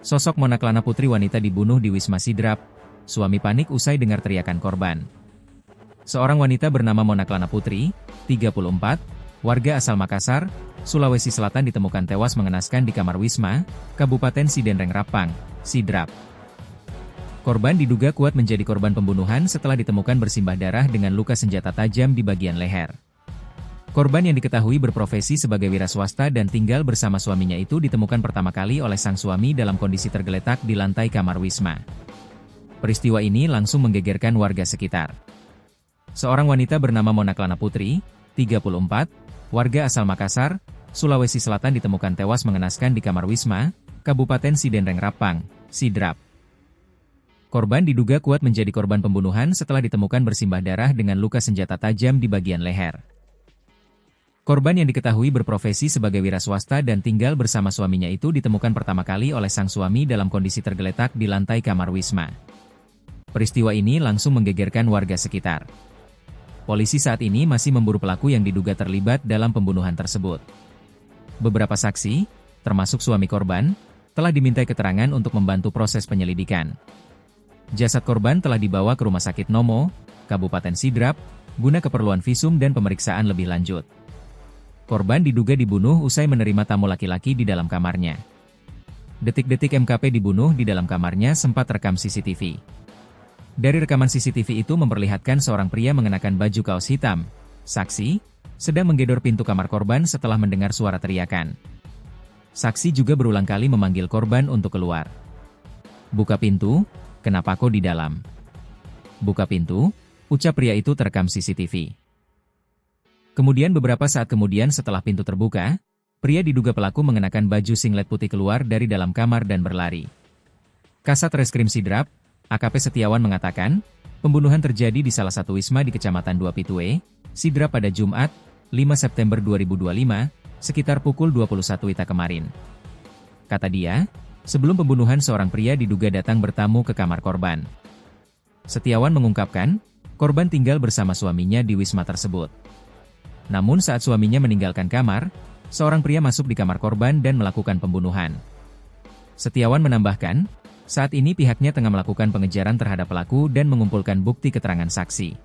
Sosok Mona Klana Putri wanita dibunuh di Wisma Sidrap. Suami panik usai dengar teriakan korban. Seorang wanita bernama Mona Klana Putri, 34, warga asal Makassar, Sulawesi Selatan ditemukan tewas mengenaskan di kamar Wisma, Kabupaten Sidenreng Rapang, Sidrap. Korban diduga kuat menjadi korban pembunuhan setelah ditemukan bersimbah darah dengan luka senjata tajam di bagian leher. Korban yang diketahui berprofesi sebagai wira swasta dan tinggal bersama suaminya itu ditemukan pertama kali oleh sang suami dalam kondisi tergeletak di lantai kamar Wisma. Peristiwa ini langsung menggegerkan warga sekitar. Seorang wanita bernama Mona Klana Putri, 34, warga asal Makassar, Sulawesi Selatan ditemukan tewas mengenaskan di kamar Wisma, Kabupaten Sidenreng Rapang, Sidrap. Korban diduga kuat menjadi korban pembunuhan setelah ditemukan bersimbah darah dengan luka senjata tajam di bagian leher. Korban yang diketahui berprofesi sebagai wira swasta dan tinggal bersama suaminya itu ditemukan pertama kali oleh sang suami dalam kondisi tergeletak di lantai kamar Wisma. Peristiwa ini langsung menggegerkan warga sekitar. Polisi saat ini masih memburu pelaku yang diduga terlibat dalam pembunuhan tersebut. Beberapa saksi, termasuk suami korban, telah dimintai keterangan untuk membantu proses penyelidikan. Jasad korban telah dibawa ke Rumah Sakit Nomo, Kabupaten Sidrap, guna keperluan visum dan pemeriksaan lebih lanjut. Korban diduga dibunuh usai menerima tamu laki-laki di dalam kamarnya. Detik-detik MKP dibunuh di dalam kamarnya sempat rekam CCTV. Dari rekaman CCTV itu memperlihatkan seorang pria mengenakan baju kaos hitam, saksi, sedang menggedor pintu kamar korban setelah mendengar suara teriakan. Saksi juga berulang kali memanggil korban untuk keluar. "Buka pintu, kenapa kau di dalam?" "Buka pintu," ucap pria itu terekam CCTV. Kemudian beberapa saat kemudian setelah pintu terbuka, pria diduga pelaku mengenakan baju singlet putih keluar dari dalam kamar dan berlari. Kasat Reskrim Sidrap, AKP Setiawan mengatakan, pembunuhan terjadi di salah satu wisma di Kecamatan Dua Pitue, Sidrap pada Jumat, 5 September 2025, sekitar pukul 21 WITA kemarin. Kata dia, sebelum pembunuhan seorang pria diduga datang bertamu ke kamar korban. Setiawan mengungkapkan, korban tinggal bersama suaminya di wisma tersebut. Namun saat suaminya meninggalkan kamar, seorang pria masuk di kamar korban dan melakukan pembunuhan. Setiawan menambahkan, saat ini pihaknya tengah melakukan pengejaran terhadap pelaku dan mengumpulkan bukti keterangan saksi.